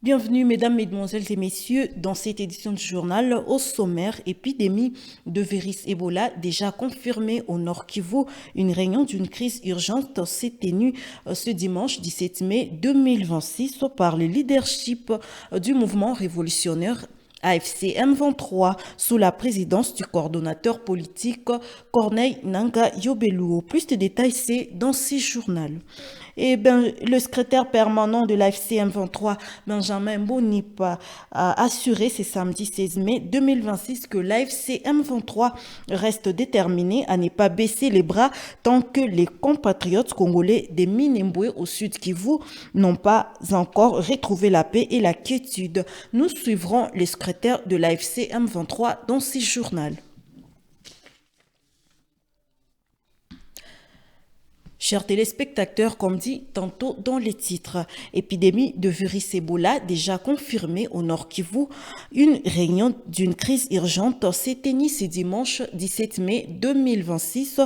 Bienvenue, mesdames, mesdemoiselles et messieurs, dans cette édition du journal. Au sommaire, épidémie de virus Ebola déjà confirmée au Nord Kivu. Une réunion d'une crise urgente s'est tenue ce dimanche 17 mai 2026 par le leadership du mouvement révolutionnaire AFC M23 sous la présidence du coordonnateur politique Corneille Nanga Yobeluo. Plus de détails, c'est dans ce journal. Et ben, le secrétaire permanent de l'AFC M23, Benjamin Bonipa, a assuré ce samedi 16 mai 2026 que l'AFC M23 reste déterminé à ne pas baisser les bras tant que les compatriotes congolais des Minembwe au sud Kivu n'ont pas encore retrouvé la paix et la quiétude. Nous suivrons le secrétaire de l'AFC M23 dans ce journal. Chers téléspectateurs, comme dit tantôt dans les titres, épidémie de virus Ebola déjà confirmée au Nord Kivu, une réunion d'une crise urgente s'est tenue ce dimanche 17 mai 2026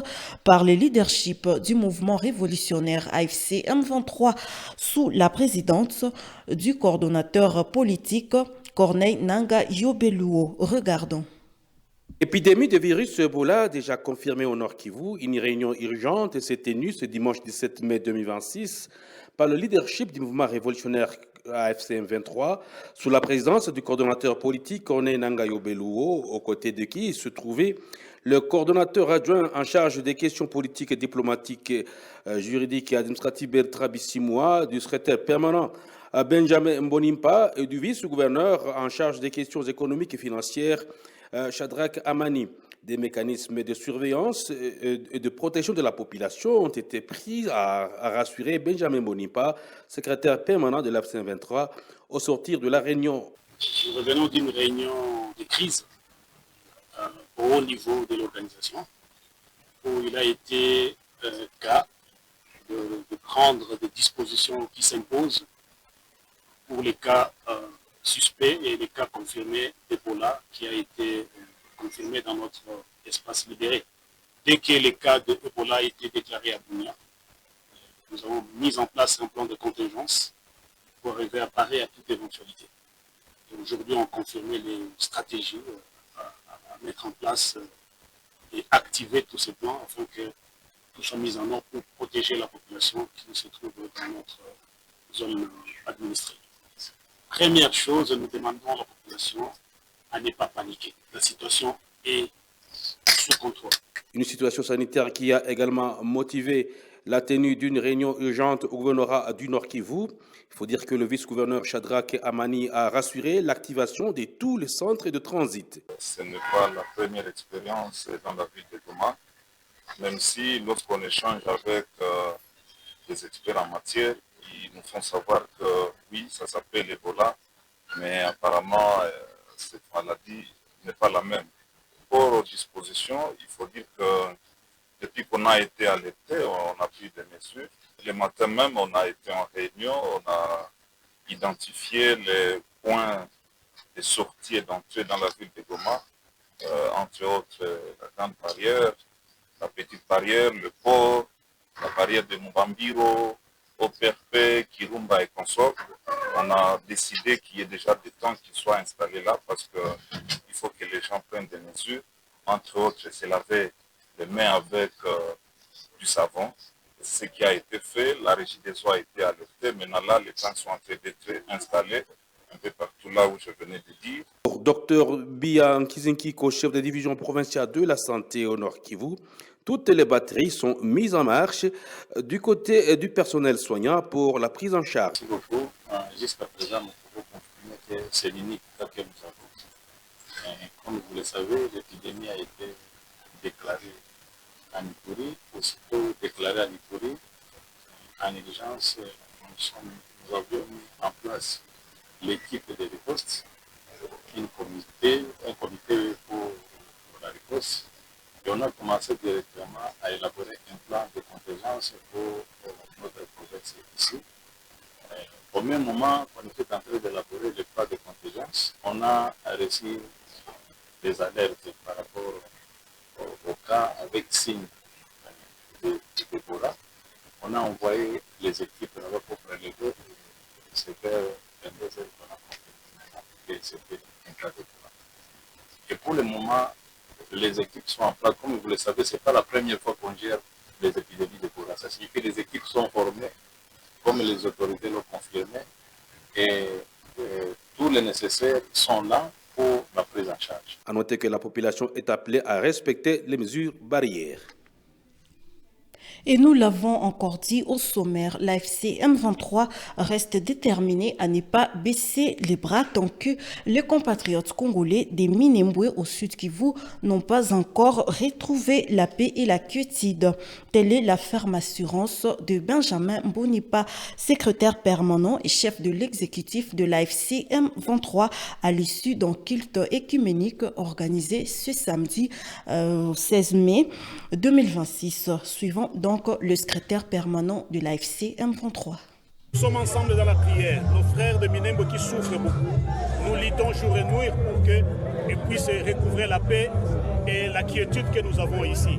par le leadership du mouvement révolutionnaire AFC M23 sous la présidence du coordonnateur politique Corneille Nanga Yobeluo. Regardons. Épidémie de virus Ebola déjà confirmée au Nord Kivu, une réunion urgente s'est tenue ce dimanche 17 mai 2026 par le leadership du mouvement révolutionnaire AFC M23 sous la présidence du coordonnateur politique Corneille Nanga Yobeluo, aux côtés de qui se trouvait le coordonnateur adjoint en charge des questions politiques et diplomatiques, juridiques et administratives Bertrand Bissimois, du secrétaire permanent Benjamin Mbonimpa et du vice-gouverneur en charge des questions économiques et financières Shadrach Amani. Des mécanismes de surveillance et de protection de la population ont été pris à rassurer Benjamin Bonipa, secrétaire permanent de l'AFC 23, au sortir de la réunion. Nous revenons d'une réunion de crise au haut niveau de l'organisation où il a été cas de prendre des dispositions qui s'imposent pour les cas suspects et les cas confirmés d'Ebola qui a été confirmé dans notre espace libéré. Dès que les cas d'Ebola a été déclarés à Bunia, nous avons mis en place un plan de contingence pour arriver à parer à toute éventualité. Aujourd'hui, on confirmé les stratégies à mettre en place et activer tous ces plans afin que tout soit mis en œuvre pour protéger la population qui se trouve dans notre zone administrée. Première chose, nous demandons à la population à ne pas paniquer. La situation est sous contrôle. Une situation sanitaire qui a également motivé la tenue d'une réunion urgente au gouvernorat du Nord Kivu. Il faut dire que le vice-gouverneur Shadrach Amani a rassuré l'activation de tous les centres de transit. Ce n'est pas la première expérience dans la ville de Goma, même si lorsqu'on échange avec des experts en matière, ils nous font savoir que oui, ça s'appelle Ebola, mais apparemment cette maladie n'est pas la même. Pour aux dispositions, il faut dire que depuis qu'on a été alerté, on a pris des mesures. Le matin même, on a été en réunion, on a identifié les points de sortie et d'entrée dans la ville de Goma, entre autres la grande barrière, la petite barrière, le port, la barrière de Mubambiro, Operpe, Kirumba et consorts. On a décidé qu'il y ait déjà des temps qui soient installés là parce qu'il faut que les gens prennent des mesures. Entre autres, se laver les mains avec du savon. Ce qui a été fait, la régie des eaux a été alertée. Maintenant là, les plans sont en train d'être installés un peu partout là où je venais de dire. Docteur Bia Nkizinkiko, chef de division provinciale de la santé au Nord Kivu, toutes les batteries sont mises en marche du côté du personnel soignant pour la prise en charge. Merci beaucoup. Jusqu'à présent, nous pouvons confirmer que c'est l'unique cas que nous avons. Et comme vous le savez, l'épidémie a été déclarée en Ituri, aussitôt déclarée en Ituri, en urgence, nous avions mis en place l'équipe de riposte, un comité pour la riposte. Et on a commencé directement à élaborer un plan de contingence pour notre province ici. Au même moment qu'on était en train d'élaborer le plan de contingence, on a reçu des alertes par rapport au cas avec signe d'Ebola. On a envoyé les équipes là-bas pour prélever vers 22 heures, on a confirmé que c'était un cas d'Ebola. Et pour le moment, les équipes sont en place. Comme vous le savez, ce n'est pas la première fois qu'on gère les épidémies d'Ebola. Ça signifie que les équipes sont formées, comme les autorités l'ont confirmé, et tous les nécessaires sont là pour la prise en charge. À noter que la population est appelée à respecter les mesures barrières. Et nous l'avons encore dit au sommaire, l'AFC M23 reste déterminé à ne pas baisser les bras tant que les compatriotes congolais des Minembwe au sud Kivu n'ont pas encore retrouvé la paix et la quiétude. Telle est la ferme assurance de Benjamin Bonipa, secrétaire permanent et chef de l'exécutif de l'AFC M23 à l'issue d'un culte écuménique organisé ce samedi 16 mai 2026, suivant donc le secrétaire permanent de l'AFC M23. Nous sommes ensemble dans la prière. Nos frères de Minembwe qui souffrent beaucoup, nous luttons jour et nuit pour qu'ils puissent recouvrer la paix et la quiétude que nous avons ici.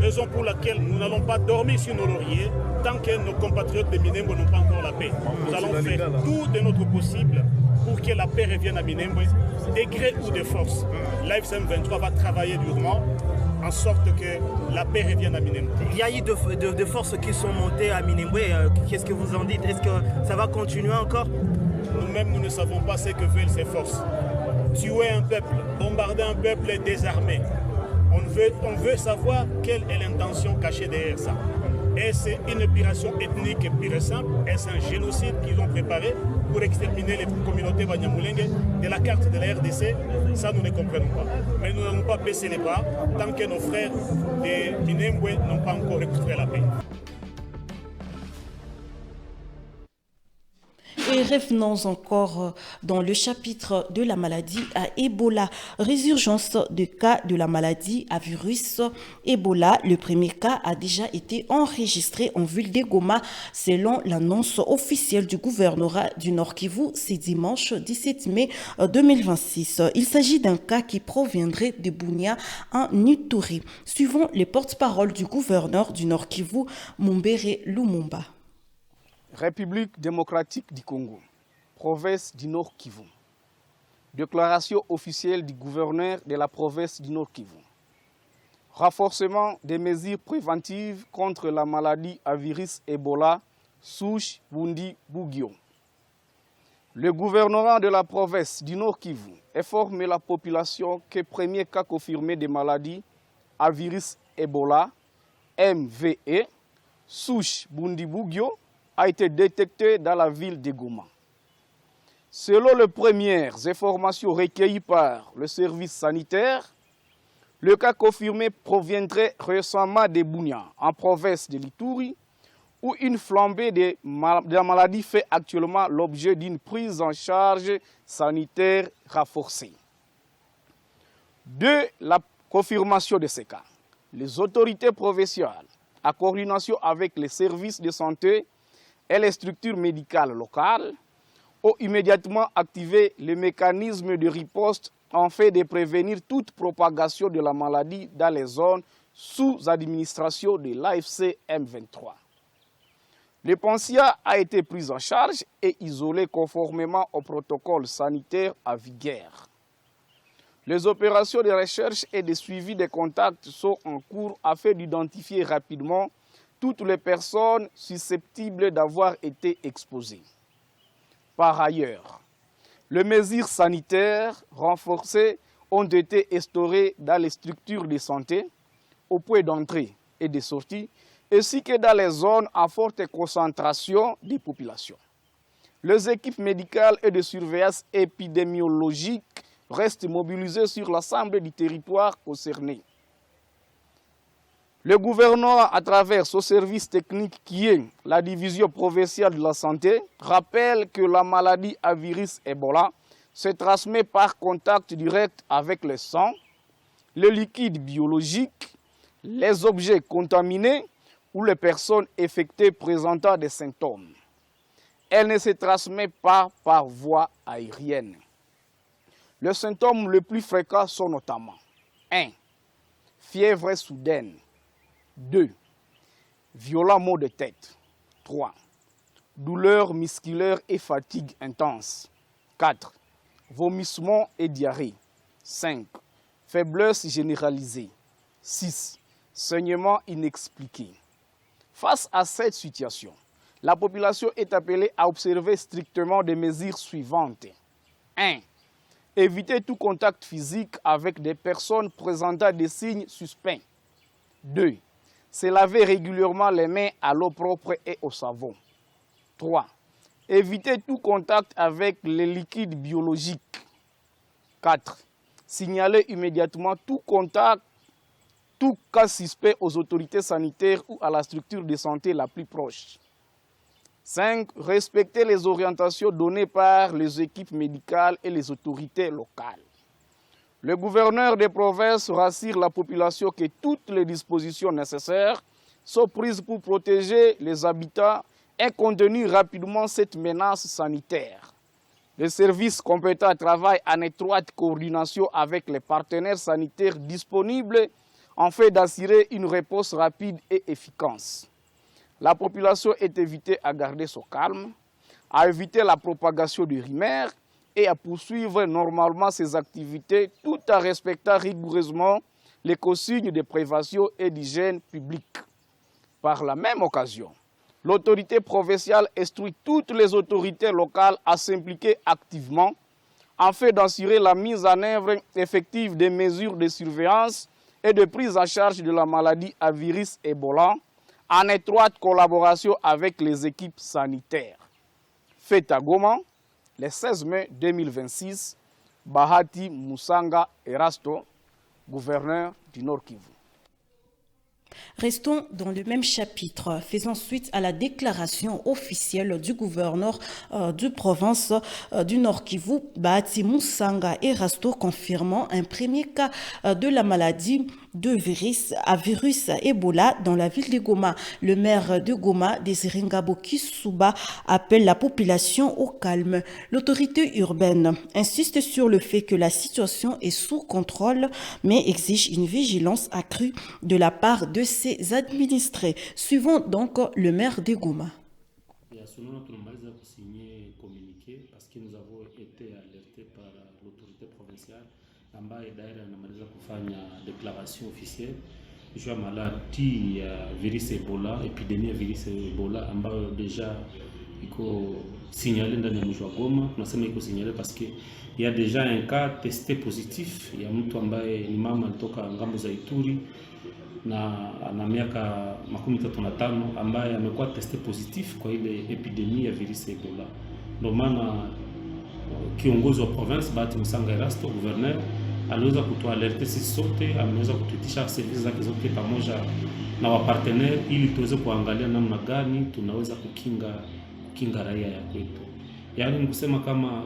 Raison pour laquelle nous n'allons pas dormir sur nos lauriers tant que nos compatriotes de Minembwe n'ont pas encore la paix. Nous allons faire tout de notre possible pour que la paix revienne à Minembwe, de gré ou de force. L'AFC M23 va travailler durement en sorte que la paix revienne à Minembwe. Il y a eu de forces qui sont montées à Minembwe. Qu'est-ce que vous en dites? Est-ce que ça va continuer encore? Nous-mêmes, nous ne savons pas ce que veulent ces forces. Tuer un peuple, bombarder un peuple et désarmer. On veut savoir quelle est l'intention cachée derrière ça. Est-ce une opération ethnique pure et simple? Est-ce un génocide qu'ils ont préparé pour exterminer les communautés Banyamulenge de la carte de la RDC? Ça, nous ne comprenons pas. Mais nous n'allons pas baisser les bras tant que nos frères de Minembwe n'ont pas encore récupéré la paix. Et revenons encore dans le chapitre de la maladie à Ebola. Résurgence de cas de la maladie à virus Ebola. Le premier cas a déjà été enregistré en ville de Goma selon l'annonce officielle du gouvernorat du Nord Kivu ce dimanche 17 mai 2026. Il s'agit d'un cas qui proviendrait de Bunia en Ituri. Suivant les porte-parole du gouverneur du Nord Kivu, Mumbere Lumumba. République démocratique du Congo, province du Nord Kivu. Déclaration officielle du gouverneur de la province du Nord Kivu. Renforcement des mesures préventives contre la maladie à virus Ebola, souche Bundi-Bugyo. Le gouvernement de la province du Nord Kivu informe la population que le premier cas confirmé de maladie à virus Ebola, MVE, souche Bundi-Bugyo, a été détecté dans la ville de Goma. Selon les premières informations recueillies par le service sanitaire, le cas confirmé proviendrait récemment de Bunia, en province de l'Ituri, où une flambée de la maladie fait actuellement l'objet d'une prise en charge sanitaire renforcée. De la confirmation de ces cas, les autorités provinciales, en coordination avec les services de santé, et les structures médicales locales ont immédiatement activé le mécanisme de riposte en fait de prévenir toute propagation de la maladie dans les zones sous administration de l'AFC M23. Le patient a été pris en charge et isolé conformément au protocole sanitaire en vigueur. Les opérations de recherche et de suivi des contacts sont en cours afin d'identifier rapidement toutes les personnes susceptibles d'avoir été exposées. Par ailleurs, les mesures sanitaires renforcées ont été instaurées dans les structures de santé, au point d'entrée et de sortie, ainsi que dans les zones à forte concentration des populations. Les équipes médicales et de surveillance épidémiologique restent mobilisées sur l'ensemble du territoire concerné. Le gouvernement, à travers son service technique qui est la division provinciale de la santé, rappelle que la maladie à virus Ebola se transmet par contact direct avec le sang, les liquides biologiques, les objets contaminés ou les personnes infectées présentant des symptômes. Elle ne se transmet pas par voie aérienne. Les symptômes les plus fréquents sont notamment 1. Fièvre soudaine. 2. Violents maux de tête. 3. douleurs musculaires et fatigue intense. 4. Vomissements et diarrhée. 5. Faiblesse généralisée. 6. Saignement inexpliqué. Face à cette situation, la population est appelée à observer strictement des mesures suivantes. 1. Éviter tout contact physique avec des personnes présentant des signes suspects. 2. Se laver régulièrement les mains à l'eau propre et au savon. 3. Éviter tout contact avec les liquides biologiques. 4. Signaler immédiatement tout contact, tout cas suspect aux autorités sanitaires ou à la structure de santé la plus proche. 5. Respecter les orientations données par les équipes médicales et les autorités locales. Le gouverneur des provinces rassure la population que toutes les dispositions nécessaires sont prises pour protéger les habitants et contenir rapidement cette menace sanitaire. Les services compétents travaillent en étroite coordination avec les partenaires sanitaires disponibles afin d'assurer une réponse rapide et efficace. La population est invitée à garder son calme, à éviter la propagation de rumeurs et à poursuivre normalement ses activités tout en respectant rigoureusement les consignes de prévention et d'hygiène publique. Par la même occasion, l'autorité provinciale instruit toutes les autorités locales à s'impliquer activement afin d'assurer la mise en œuvre effective des mesures de surveillance et de prise en charge de la maladie à virus Ebola en étroite collaboration avec les équipes sanitaires. Fait à Goma, le 16 mai 2026, Bahati Musanga Erasto, gouverneur du Nord Kivu. Restons dans le même chapitre, faisant suite à la déclaration officielle du gouverneur de province du Nord Kivu, Bahati Musanga Erasto, confirmant un premier cas de la maladie de virus Ebola dans la ville de Goma. Le maire de Goma, Désiré Ngaboki Souba, appelle la population au calme. L'autorité urbaine insiste sur le fait que la situation est sous contrôle, mais exige une vigilance accrue de la part de ses administrés. Suivons donc le maire de Goma. Parce que nous avons été alertés par l'autorité provinciale ambayo daira inamaliza kufanya déclaration officielle juu ya maladie ya virus Ebola, epidemia ya virus Ebola ambayo deja iko signalé ndani ya mji wa Goma. Tunasema iko signalé parce que il y a déjà un cas testé positif ya mtu ambaye ni mama alitoka ngambo za Ituri na ana miaka 35 ambaye amekuwa testé positif kwa ile epidemia ya virus Ebola. Ndio maana kiongozi wa province Bahati Musanga Erasto, gouverneur, aliweza kutualerte sisi sote, ameweza kutuitisha services zake zote pamoja na wapartenaire ili tuweze kuangalia namna gani tunaweza kukinga raia ya kwetu. Yaani ni kusema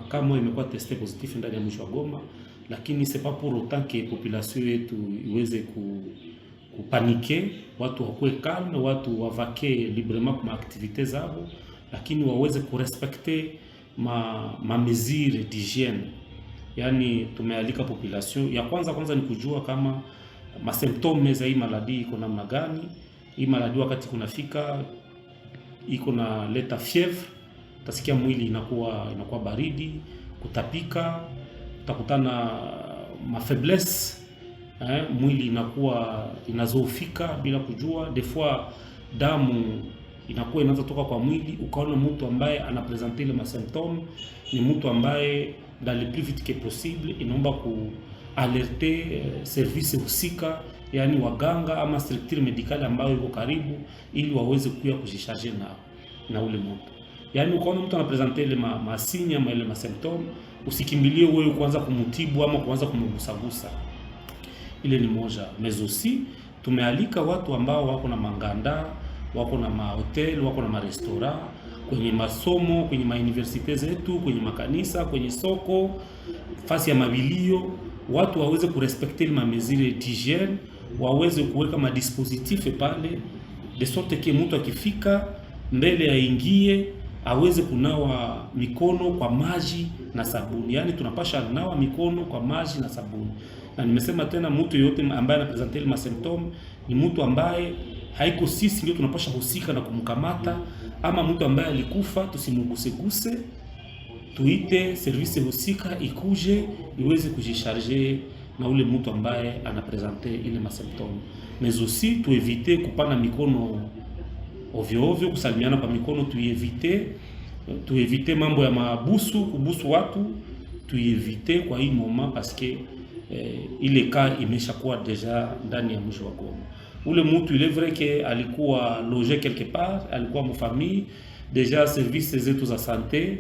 kama imekuwa testé positif ndani ya mji wa Goma, lakini c'est pas pour autant que population yetu iweze kupanike, watu wakuwe calme, watu wavake librement kwa activités zao, lakini waweze kurespecter ma mesure d'hygiène. Yani tumealika population ya kwanza ni kujua kama ma symptômes za hii maladi iko namna gani. Hii maladi wakati kunafika iko na leta fièvre, utasikia mwili inakuwa baridi, kutapika, utakutana ma faiblesse, mwili inazoofika bila kujua, des fois damu inaanza toka kwa mwili. Ukaona mtu ambaye anapresenter le symptômes ni mtu ambaye dans le plus vite que possible inaomba kualerte service husika, yani waganga ama structure médicale ambayo iko karibu, ili waweze kuya kujisharger na ule mtu. Yani ukaona mtu anapresenter le masinya ama ile symptômes, usikimbilie wewe kuanza kumutibu ama kuanza kumgusagusa. Ile ni moja. Mais aussi tumealika watu ambao wako na manganda, wako na mahotel, wako na marestaurant, kwenye masomo, kwenye mauniversite zetu, kwenye makanisa, kwenye soko, fasi ya mabilio, watu waweze kurespecter ma mesure d'hygiène, waweze kuweka ma dispositif pale de sorte que mtu akifika mbele aingie aweze kunawa mikono kwa maji na sabuni. Yani tunapasha nawa mikono kwa maji na sabuni. Na nimesema tena mtu yote ambaye anapresenter ma symptômes ni mtu ambaye haiko sisi ndio tunapasha husika na kumkamata ama mtu ambaye alikufa tusimuguse, tuite service husika ikuje iweze kujisharge na ule mtu ambaye anapresente ile masymptome. Mais aussi tuevite kupana mikono ovyo ovyo, kusalimiana kwa mikono, tuevite mambo ya kubusu watu, tuevite kwa hii moment parce que ile cas imeshakuwa deja ndani ya mji wa Goma. Ule mtu il est vrai que alikuwa logé quelque part, alikuwa mu famille, deja service zetu za santé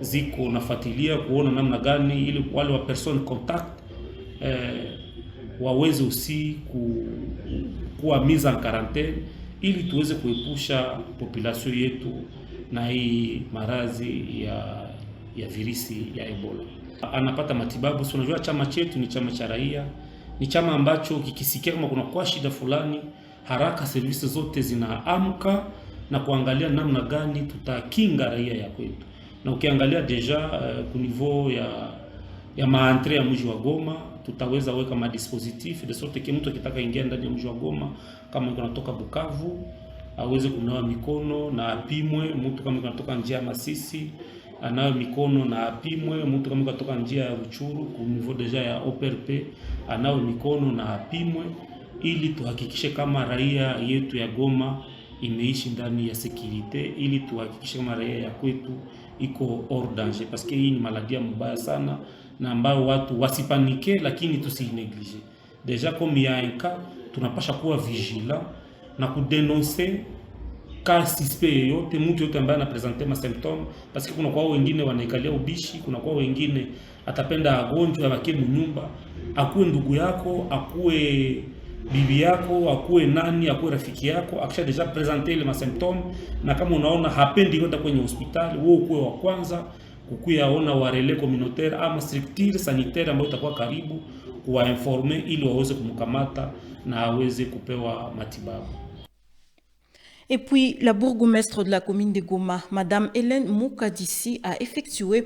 ziko nafuatilia kuona namna gani ili wale wa person contact waweze aussi kuwa mise en quarantaine ili tuweze kuepusha population yetu na hii marazi ya virusi ya Ebola. Anapata matibabu. So unajua chama chetu ni chama cha raia, ni chama ambacho kikisikia kama kuna kwa shida fulani, haraka services zote zinaamka na kuangalia namna gani tutakinga raia ya kwetu. Na ukiangalia deja ku niveau ya maentrée ya mji wa Goma, tutaweza weka ma dispositif de sorte que mtu akitaka ingia ndani ya mji wa Goma kama anatoka Bukavu aweze kunawa mikono na apimwe. Mtu kama anatoka njia ya Masisi anawe mikono na apimwe. Mtu kama anatoka njia ya Ruchuru ku niveau deja ya OPRP anawe mikono na apimwe, ili tuhakikishe kama raia yetu ya Goma imeishi ndani ya sécurité, ili tuhakikishe kama raia ya kwetu iko hors danger, parce que hii ni maladia mbaya sana na ambao watu wasipanike, lakini tusineglige. Deja comme il y a un cas, tunapasha kuwa vigilant na kudenoncer cas suspect yote, mtu yote ambaye anapresente ma symptômes, parce que kuna kwa wengine wanaikalia ubishi, kuna kwa wengine atapenda agonjwa abaki mnyumba, akuwe ndugu yako, akuwe bibi yako, akuwe nani, akuwe rafiki yako, akisha deja presenter ile ma symptômes, na kama unaona hapendi kwenda kwenye hospitali, wewe ukuwe wa kwanza kukuyaona wa relais communautaire ama structure sanitaire ambayo itakuwa karibu kuwainformer ili waweze kumkamata na aweze kupewa matibabu. Et puis, la bourgmestre de la commune de Goma, Madame Hélène Moukadissi, a effectué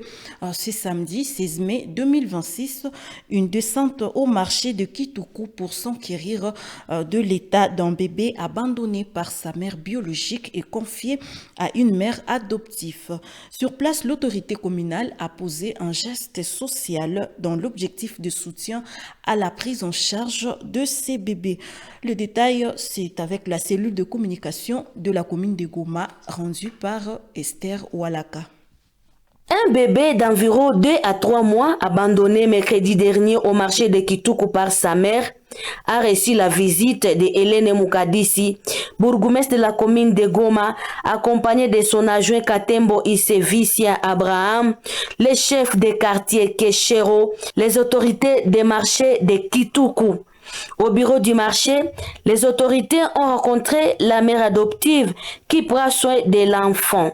ce samedi 16 mai 2026 une descente au marché de Kitoukou pour s'enquérir de l'état d'un bébé abandonné par sa mère biologique et confié à une mère adoptive. Sur place, l'autorité communale a posé un geste social dans l'objectif de soutien à la prise en charge de ces bébés. Le détail, c'est avec la cellule de communication de la commune de Goma, rendue par Esther Oualaka. Un bébé d'environ 2 à 3 mois, abandonné mercredi dernier au marché de Kitoukou par sa mère, a reçu la visite de Hélène Moukadissi, bourgmestre de la commune de Goma, accompagné de son adjoint Katembo Issevicia Abraham, les chefs de quartier Keshero, les autorités des marchés de Kitoukou. Au bureau du marché, les autorités ont rencontré la mère adoptive qui prend soin de l'enfant.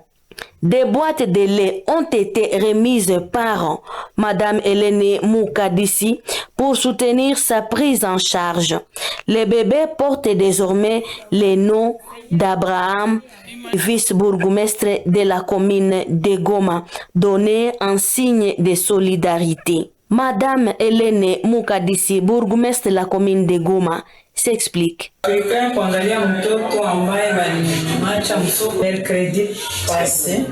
Des boîtes de lait ont été remises par Madame Hélène Moukadissi pour soutenir sa prise en charge. Le bébé porte désormais le nom d'Abraham, vice-bourgmestre de la commune de Goma, donné en signe de solidarité. Madame Hélène Moukadissi, bourgmestre de la commune de Goma, s'explique. Tulikuwa kuangalia mtoto ambaye walimwacha msoko mercredi pase.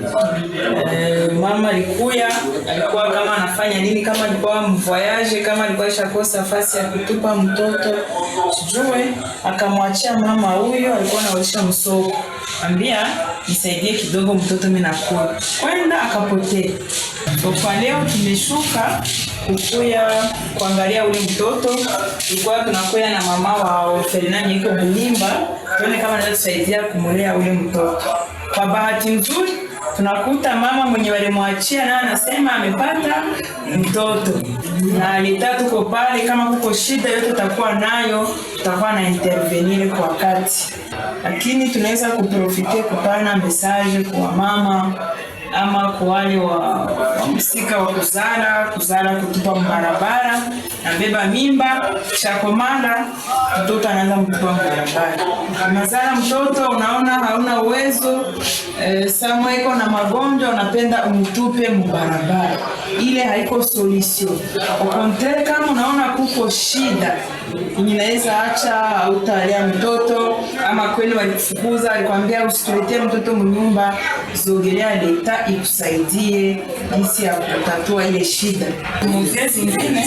Mama alikuwa kama anafanya nini, kama alikuwa mvoyage, kama alikuwa ishakosa nafasi ya kutupa mtoto sijue, akamwachia mama huyo alikuwa anaosha msoko. Ambia nisaidie kidogo mtoto mimi nakula. Kwenda akapotea. Kwa leo tumeshuka kukuya kuangalia ule mtoto. Tulikuwa tunakuya na mama wa Ferdinand yuko Bulimba, tuone kama anaweza kusaidia kumulea ule mtoto. Kwa bahati nzuri tunakuta mama mwenye walimwachia na anasema amepata mtoto. Na leta tuko pale, kama kuko shida yote tutakuwa nayo, tutakuwa na intervenir kwa wakati. Lakini tunaweza kuprofite kupana message kwa mama ama kwa wale wa msika wa kuzala kutupa mbarabara na beba mimba chakomanda, mtoto anaanza mtupa mbarabara. Mazala mtoto unaona hauna uwezo, samwa iko na magonjwa unapenda umtupe mbarabara. Ile haiko solution. Au contraire, kama unaona kuko shida inaweza acha hautalia mtoto, ama kweli walikufukuza, alikwambia usituletee mtoto mnyumba, zogelea leta ikusaidie jinsi ya kutatua ile shida. Mzee zingine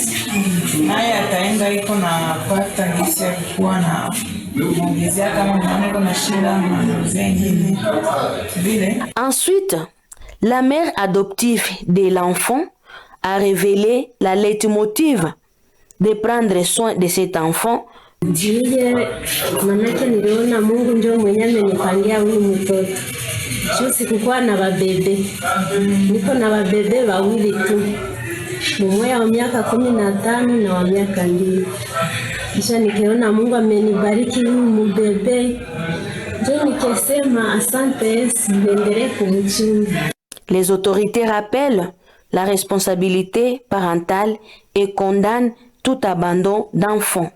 naye ataenda iko na pata jinsi ya kuwa na muongezea kama mwaneko na shida na mzee ingine vile. Ensuite, la mère adoptive de l'enfant a révélé la leitmotiv de prendre soin de cet enfant. Ndiye manake niliona Mungu ndio mwenye amenipangia huyu mtoto. Sio sikukuwa na babebe. Niko na babebe wawili tu. Mmoja wa miaka 15 na wa miaka 2. Kisha nikiona Mungu amenibariki huyu mbebe. Ndio nikasema asante Yesu, niendelee kumchunga. Les autorités rappellent la responsabilité parentale et condamnent tout abandon d'enfants.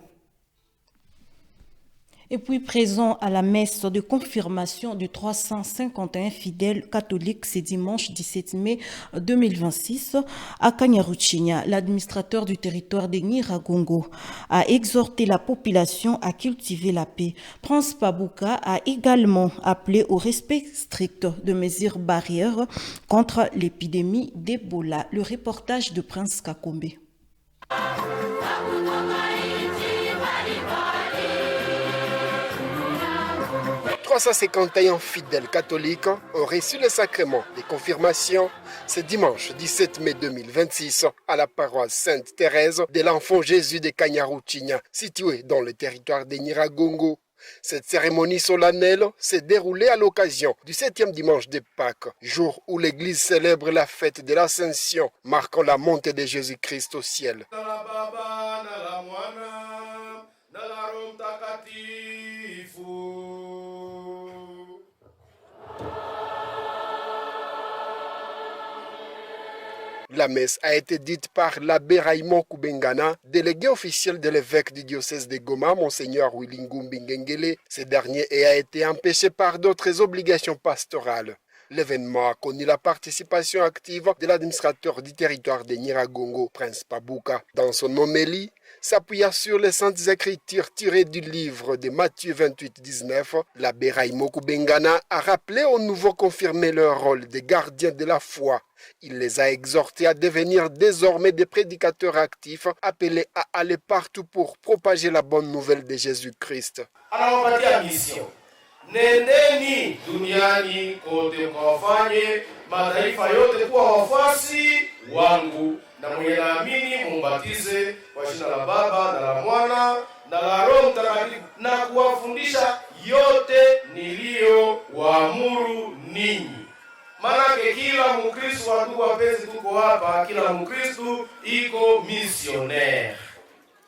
Et puis présent à la messe de confirmation de 351 fidèles catholiques ce dimanche 17 mai 2026 à Kanyaruchinya, l'administrateur du territoire de Nyiragongo a exhorté la population à cultiver la paix. Prince Pabouka a également appelé au respect strict de mesures barrières contre l'épidémie d'Ebola. Le reportage de Prince Kakombe. 351 fidèles catholiques ont reçu le sacrement de confirmation ce dimanche 17 mai 2026 à la paroisse Sainte-Thérèse de l'Enfant Jésus de Kanyaruchinya, située dans le territoire de Nyiragongo. Cette cérémonie solennelle s'est déroulée à l'occasion du 7e dimanche de Pâques, jour où l'Église célèbre la fête de l'Ascension, marquant la montée de Jésus-Christ au ciel. La messe a été dite par l'abbé Raymond Kubengana, délégué officiel de l'évêque du diocèse de Goma, Monseigneur Willingumbi Ngengele. Ce dernier a été empêché par d'autres obligations pastorales. L'événement a connu la participation active de l'administrateur du territoire de Nyiragongo, Prince Pabouka. Dans son homélie, s'appuyant sur les saintes écritures tirées du livre de Matthieu 28-19, l'abbé Raymond Kubengana a rappelé aux nouveaux confirmés leur rôle de gardiens de la foi. Il les a exhortés à devenir désormais des prédicateurs actifs, appelés à aller partout pour propager la bonne nouvelle de Jésus-Christ. Nendeni duniani kote mkawafanye mataifa yote kuwa wafuasi wangu, na mwenye naamini mumbatize kwa jina la Baba na la Mwana na la Roho Mtakatifu, na kuwafundisha yote niliyowaamuru ninyi. Manake kila Mkristo, wa ndugu wapenzi, tuko hapa, kila Mkristo iko missionnaire.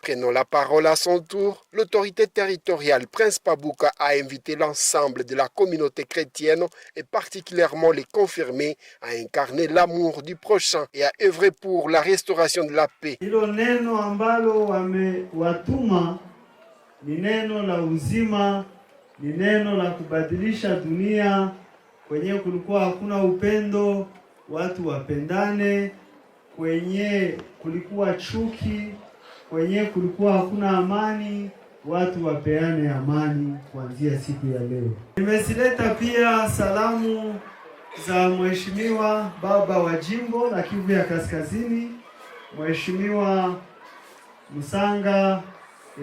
Prenant la parole à son tour, l'autorité territoriale Prince Pabouka a invité l'ensemble de la communauté chrétienne et particulièrement les confirmés à incarner l'amour du prochain et à œuvrer pour la restauration de la paix. Hilo neno ambalo wamewatuma ni neno la uzima, ni neno la kubadilisha dunia. Kwenye kulikuwa hakuna upendo, watu wapendane. Kwenye kulikuwa chuki, kwenye kulikuwa hakuna amani, watu wapeane amani kuanzia siku ya leo. Nimesileta pia salamu za Mheshimiwa Baba wa Jimbo la Kivu ya Kaskazini, Mheshimiwa Musanga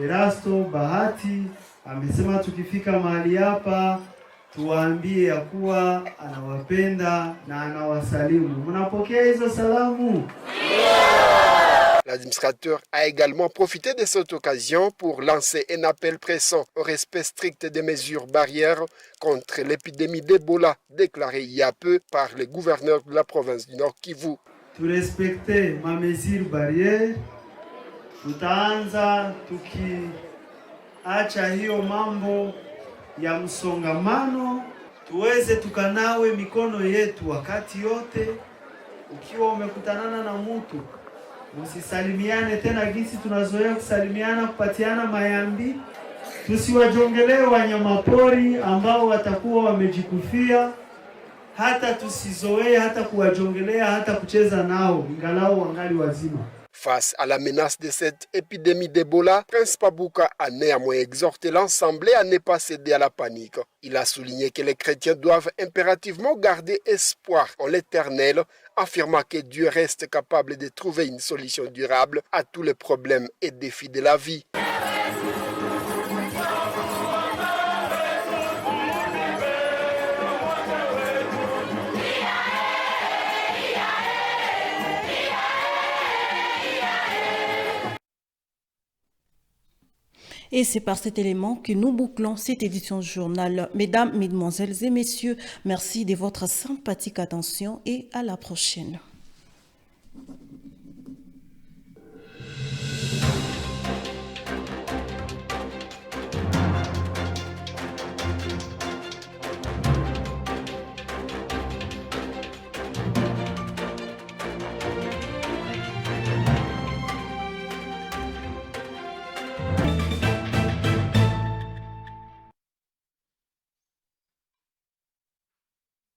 Erasto Bahati. Amesema tukifika mahali hapa tuwaambie ya kuwa anawapenda na anawasalimu. Mnapokea hizo salamu? L'administrateur a également profité de cette occasion pour lancer un appel pressant au respect strict des mesures barrières contre l'épidémie d'Ebola déclarée il y a peu par le gouverneur de la province du Nord Kivu. Tu respecter ma mesure barrière, tutaanza tukiacha hiyo mambo ya msongamano, tuweze tukanawe mikono yetu wakati yote. Ukiwa umekutanana na mtu, msisalimiane tena gisi tunazoea kusalimiana, kupatiana mayambi. Tusiwajongelee wanyamapori ambao watakuwa wamejikufia, hata tusizoee hata kuwajongelea, hata kucheza nao ingalao wangali wazima. Face à la menace de cette épidémie d'Ebola, Prince Pabouka a néanmoins exhorté l'Assemblée à ne pas céder à la panique. Il a souligné que les chrétiens doivent impérativement garder espoir en l'Éternel, affirmant que Dieu reste capable de trouver une solution durable à tous les problèmes et défis de la vie. Et c'est par cet élément que nous bouclons cette édition du journal. Mesdames, Mesdemoiselles et Messieurs, merci de votre sympathique attention et à la prochaine.